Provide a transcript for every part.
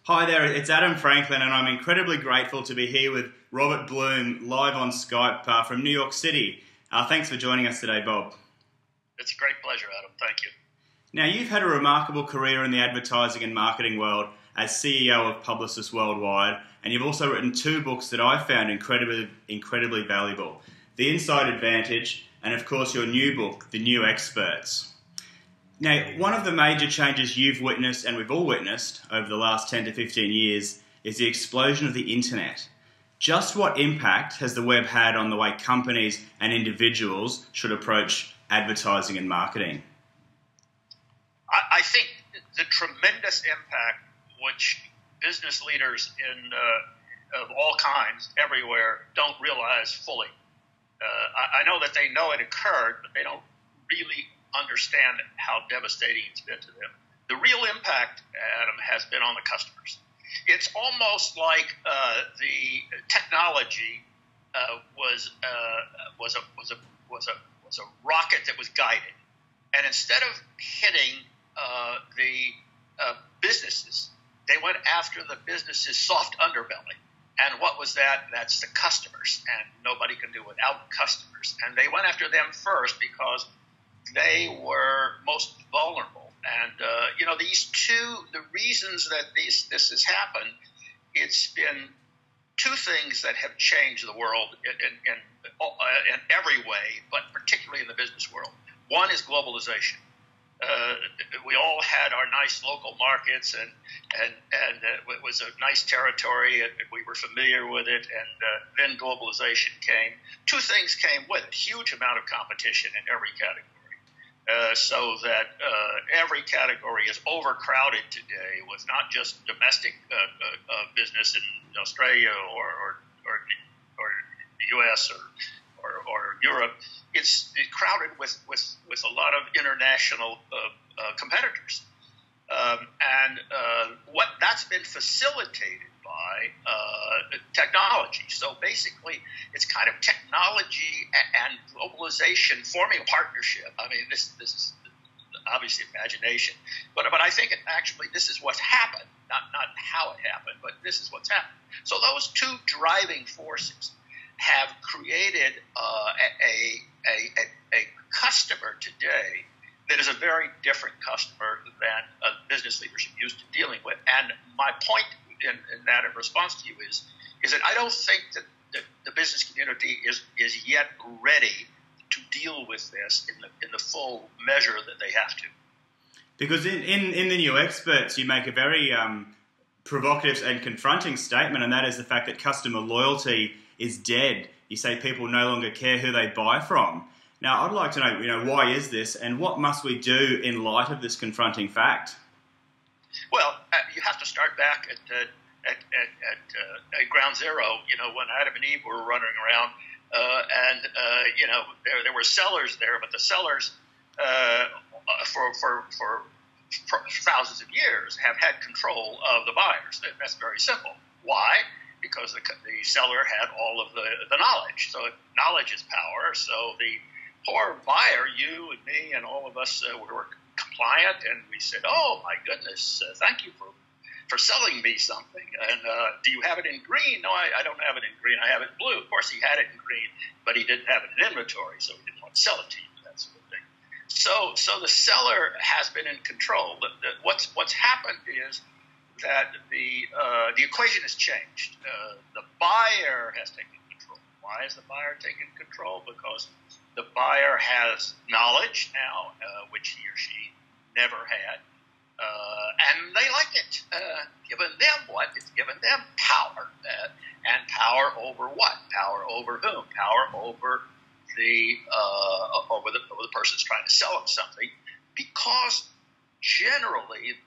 Hi there, it's Adam Franklin, and I'm incredibly grateful to be here with Robert Bloom live on Skype from New York City. Thanks for joining us today, Bob. It's a great pleasure, Adam. Thank you. Now, you've had a remarkable career in the advertising and marketing world as CEO of Publicis Worldwide, and you've also written two books that I found incredibly valuable. The Inside Advantage, and of course your new book, The New Experts. Now, one of the major changes you've witnessed, and we've all witnessed, over the last 10 to 15 years, is the explosion of the internet. Just what impact has the web had on the way companies and individuals should approach advertising and marketing? I think the tremendous impact which business leaders of all kinds everywhere don't realize fully. I know that they know it occurred, but they don't really understand how devastating it's been to them. The real impact, Adam, has been on the customers. It's almost like the technology was a rocket that was guided, and instead of hitting the businesses, they went after the business's soft underbelly. And what was that? That's the customers, and nobody can do without customers. And they went after them first because they were most vulnerable. And, the reasons that this has happened, it's been two things that have changed the world in every way, but particularly in the business world. One is globalization. We all had our nice local markets, and it was a nice territory, and we were familiar with it, and then globalization came. Two things came with it: huge amount of competition in every category. So that every category is overcrowded today with not just domestic business in Australia or the U.S. or Europe. It's crowded with a lot of international competitors, and what that's been facilitated by technology. So basically, it's kind of technology and globalization forming a partnership. I mean, this is obviously imagination, but I think this is what's happened. Not how it happened, but this is what's happened. So those two driving forces have created a customer today that is a very different customer than business leaders are used to dealing with. And my point in that, in response to you, is that I don't think that the business community is yet ready to deal with this in the full measure that they have to. Because in The New Experts, you make a very provocative and confronting statement, and that is the fact that customer loyalty is dead. You say people no longer care who they buy from. Now, I'd like to know, why is this, and what must we do in light of this confronting fact? Well, you have to start back at ground zero. When Adam and Eve were running around, there were sellers there, but the sellers for thousands of years have had control of the buyers. That's very simple. Why? Because the seller had all of the knowledge. So knowledge is power. So the poor buyer, you and me and all of us, were compliant, and we said, "Oh my goodness, thank you for selling me something. And do you have it in green?" "No, I don't have it in green. I have it in blue." Of course, he had it in green, but he didn't have it in inventory, so he didn't want to sell it to you. That sort of thing. So the seller has been in control. But what's happened is that the equation has changed. The buyer has taken control. Why is the buyer taking control? Because the buyer has knowledge now, which he or she never had, and they like it. Given them what? It's given them power, and power over what? Power over whom? Power over the person's trying to sell them something, because generally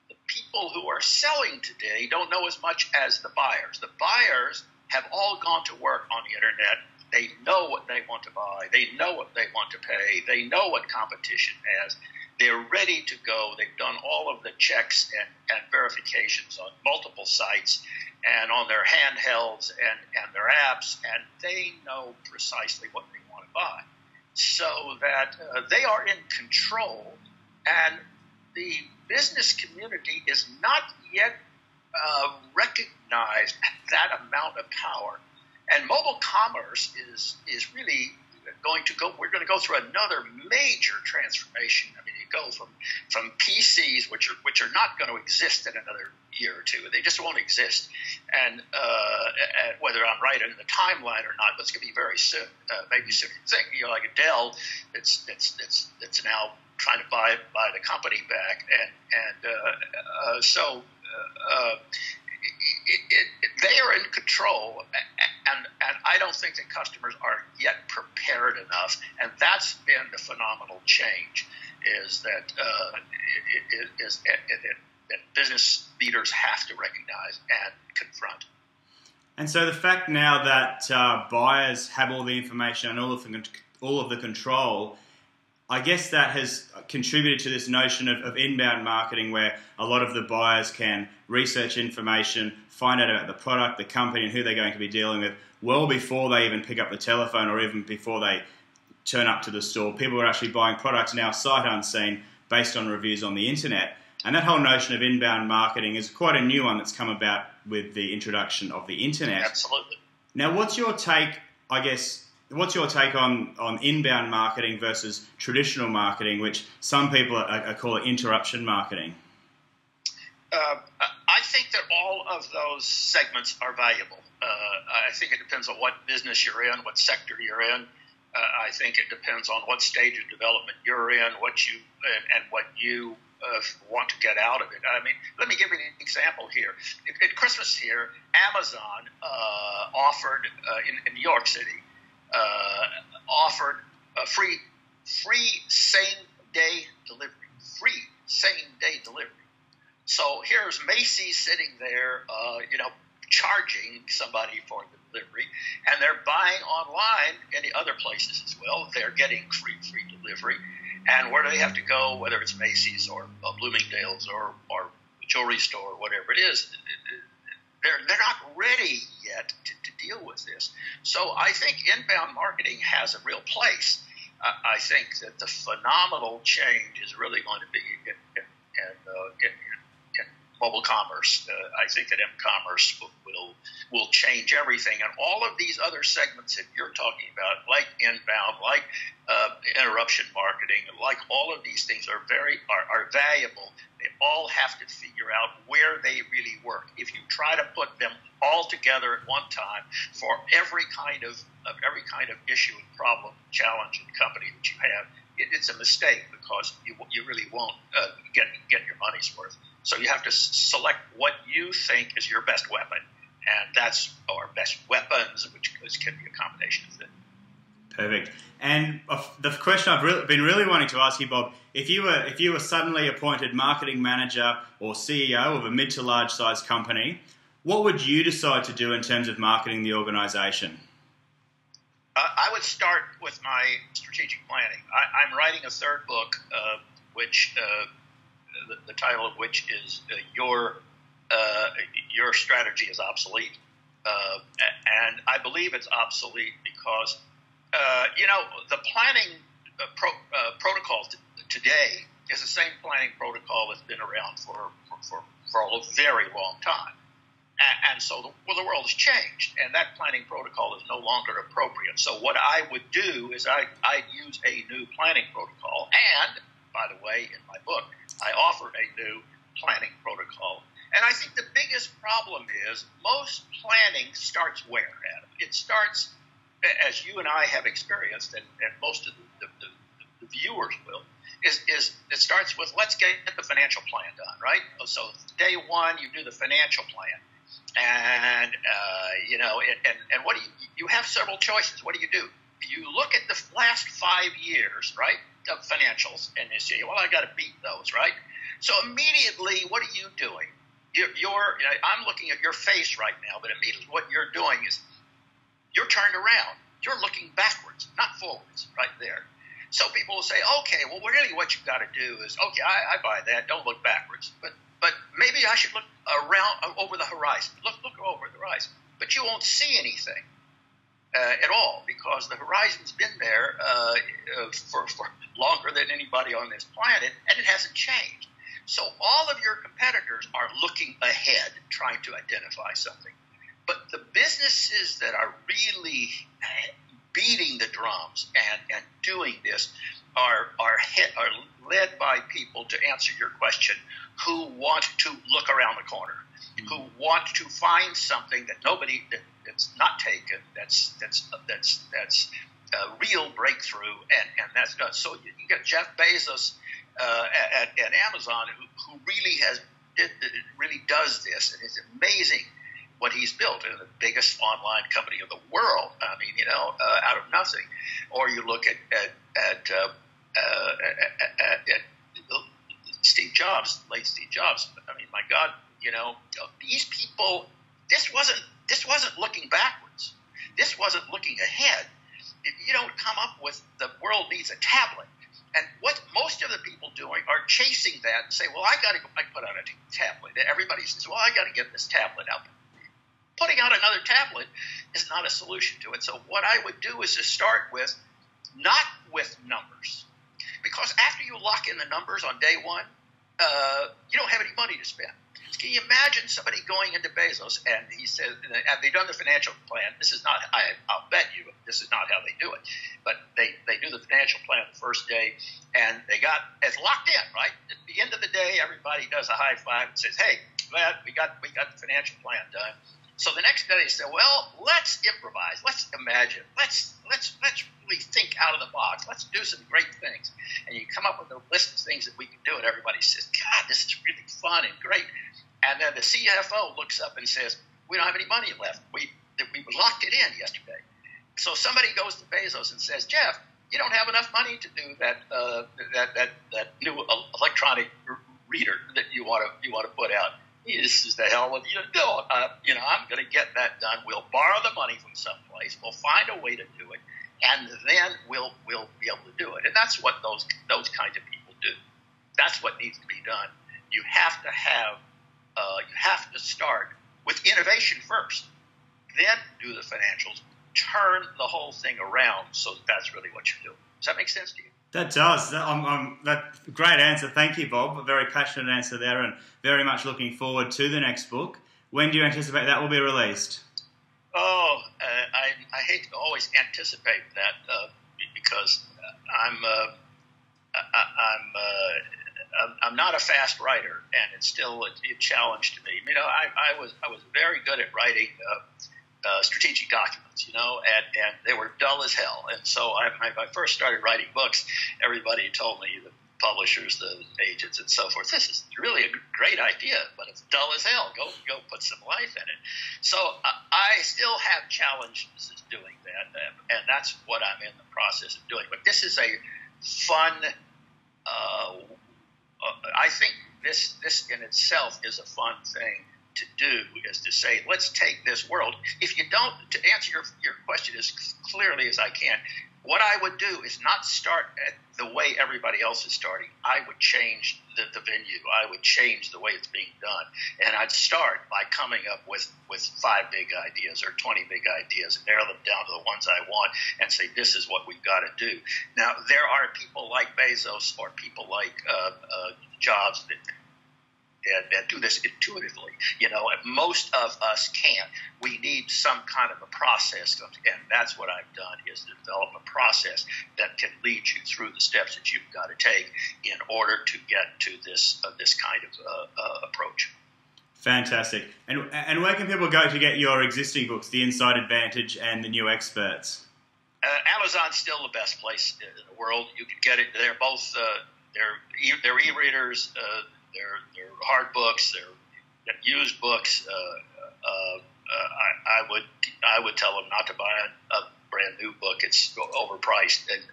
the people who are selling today don't know as much as the buyers. The buyers have all gone to work on the internet. They know what they want to buy. They know what they want to pay. They know what competition has. They're ready to go. They've done all of the checks and verifications on multiple sites and on their handhelds and their apps, and they know precisely what they want to buy. So that they are in control, and the business community is not yet recognize that amount of power. And mobile commerce is really we're going to go through another major transformation. I mean, you go from PCs, which are not going to exist in another year or two. They just won't exist. And whether I'm right in the timeline or not, but it's going to be very soon, maybe soon. Think, like a Dell that's now trying to buy the company back, and so they are in control, and I don't think that customers are yet prepared enough, and that's been the phenomenal change, is that that business leaders have to recognize and confront. And so the fact now that buyers have all the information and all of the control, I guess that has contributed to this notion of inbound marketing, where a lot of the buyers can research information, find out about the product, the company, and who they're going to be dealing with well before they even pick up the telephone or even before they turn up to the store. People are actually buying products now sight unseen based on reviews on the internet. And that whole notion of inbound marketing is quite a new one that's come about with the introduction of the internet. Absolutely. Now, what's your take, What's your take on inbound marketing versus traditional marketing, which some people call it interruption marketing? I think that all of those segments are valuable. I think it depends on what business you're in, what sector you're in. I think it depends on what stage of development you're in, what you want to get out of it. I mean, let me give you an example here. At Christmas here, Amazon offered in New York City. Offered a free same-day delivery. Free same-day delivery. So here's Macy's sitting there, charging somebody for the delivery, and they're buying online any other places as well. They're getting free delivery. And where do they have to go, whether it's Macy's or Bloomingdale's or jewelry store or whatever it is? They're not ready yet to deal with this. So I think inbound marketing has a real place. I think that the phenomenal change is really going to be in mobile commerce. I think that m-commerce will change everything. And all of these other segments that you're talking about, like inbound, like interruption marketing, like all of these things are valuable. They all have to figure out where they really work. If you try to put them all together at one time for every kind of issue and problem, challenge and company that you have, it's a mistake, because you really won't get your money's worth. So you have to select what you think is your best weapon, and that's our best weapons, which can be a combination of it. Perfect. And the question I've been really wanting to ask you, Bob, if you were suddenly appointed marketing manager or CEO of a mid to large size company, what would you decide to do in terms of marketing the organization? I would start with my strategic planning. I'm writing a third book, which the title of which is Your Strategy is Obsolete. And I believe it's obsolete because the planning protocol today is the same planning protocol that's been around for a very long time. And so the world has changed, and that planning protocol is no longer appropriate. So what I would do is I'd use a new planning protocol. And, by the way, in my book, I offer a new planning protocol. And I think the biggest problem is most planning starts where, Adam? It starts, as you and I have experienced, and most of the viewers will, is it starts with, let's get the financial plan done, right? So day one, you do the financial plan. And and what do you have several choices. What do? You look at the last 5 years, right, of financials, and you say, well, I got to beat those, right? So immediately, what are you doing? I'm looking at your face right now, but immediately what you're doing is you're turned around. You're looking backwards, not forwards, right there. So people will say, okay, well, really what you've got to do is, okay, I buy that. Don't look backwards. But maybe I should look around over the horizon. Look over the horizon. But you won't see anything at all, because the horizon's been there for longer than anybody on this planet, and it hasn't changed. So all of your competitors are looking ahead, trying to identify something. But the businesses that are really beating the drums and doing this are led by people, to answer your question, who want to look around the corner, who want to find something that that's not taken, that's a real breakthrough, and that's done. So you get Jeff Bezos at Amazon, who really does this, and it's amazing what he's built, in the biggest online company of the world. I mean, out of nothing. Or you look at Steve Jobs, late Steve Jobs. I mean, my God, these people. This wasn't looking backwards. This wasn't looking ahead. You don't come up with the world needs a tablet. And what most of the people doing are chasing that and say, well, I put out a tablet. Everybody says, well, I got to get this tablet out. Putting out another tablet is not a solution to it. So what I would do is to start not with numbers. Because after you lock in the numbers on day one, you don't have any money to spend. So can you imagine somebody going into Bezos and he says, have they done the financial plan? This is not, I'll bet you, this is not how they do it. But they do the financial plan the first day, and it's locked in, right? At the end of the day, everybody does a high five and says, hey, glad we got the financial plan done. So the next day they say, well, let's improvise, let's imagine, let's really think out of the box, let's do some great things. And you come up with a list of things that we can do, and everybody says, God, this is really fun and great. And then the CFO looks up and says, we don't have any money left. We locked it in yesterday. So somebody goes to Bezos and says, Jeff, you don't have enough money to do that new electronic reader that you want to put out. This is the hell with you do it. I'm going to get that done. We'll borrow the money from someplace. We'll find a way to do it, and then we'll be able to do it. And that's what those kinds of people do. That's what needs to be done. You have to start with innovation first, then do the financials, turn the whole thing around. So that's really what you're doing. Does that make sense to you? That does. That great answer. Thank you, Bob. A very passionate answer there, and very much looking forward to the next book. When do you anticipate that will be released? Oh, I hate to always anticipate that because I'm not a fast writer, and it's still a challenge to me. I was very good at writing strategic documents, and they were dull as hell. And so when I first started writing books, everybody told me, the publishers, the agents, and so forth, this is really a great idea, but it's dull as hell. Go put some life in it. So I still have challenges doing that, and that's what I'm in the process of doing. But this is a fun. I think this in itself is a fun thing to do, is to say, let's take this world. If you don't, to answer your question as clearly as I can, what I would do is not start at the way everybody else is starting. I would change the venue. I would change the way it's being done. And I'd start by coming up with 5 big ideas or 20 big ideas and narrow them down to the ones I want and say, this is what we've got to do. Now, there are people like Bezos or people like Jobs that do this intuitively, and most of us can't. We need some kind of a process, and that's what I've done, is to develop a process that can lead you through the steps that you've got to take in order to get to this kind of approach. Fantastic. And where can people go to get your existing books, The Inside Advantage and The New Experts? Amazon's still the best place in the world. You can get it. They're both they're e-readers. They're hard books. They're used books. I would tell them not to buy a brand new book. It's overpriced, and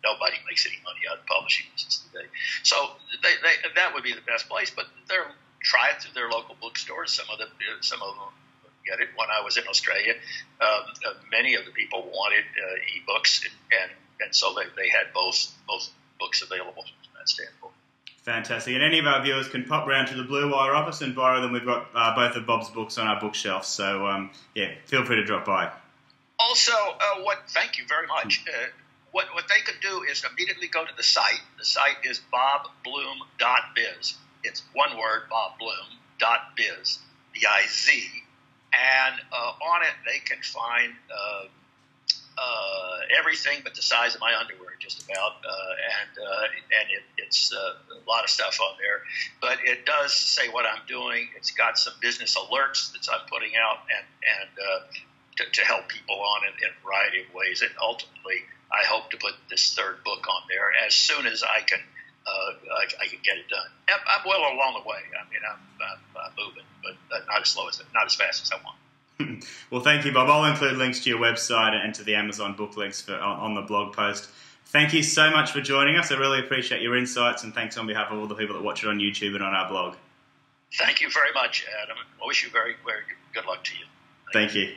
nobody makes any money out of publishing business today. So that would be the best place. But try it through their local bookstores. Some of them get it. When I was in Australia, many of the people wanted e-books, and so they had both books available from that standpoint. Fantastic. And any of our viewers can pop round to the Bluewire office and borrow them. We've got both of Bob's books on our bookshelf, so feel free to drop by. Also, thank you very much. What they could do is immediately go to the site. The site is bobbloom.biz. It's one word, bobbloom.biz, B-I-Z. And on it, they can find everything but the size of my underwear, just about, it's a lot of stuff on there. But it does say what I'm doing. It's got some business alerts that I'm putting out, and to help people on it in a variety of ways. And ultimately, I hope to put this third book on there as soon as I can get it done. I'm well along the way. I mean, I'm moving, but not as fast as I want. Well, thank you, Bob. I'll include links to your website and to the Amazon book links on the blog post. Thank you so much for joining us. I really appreciate your insights, and thanks on behalf of all the people that watch it on YouTube and on our blog. Thank you very much, Adam. I wish you very, very good luck to you. Thank you.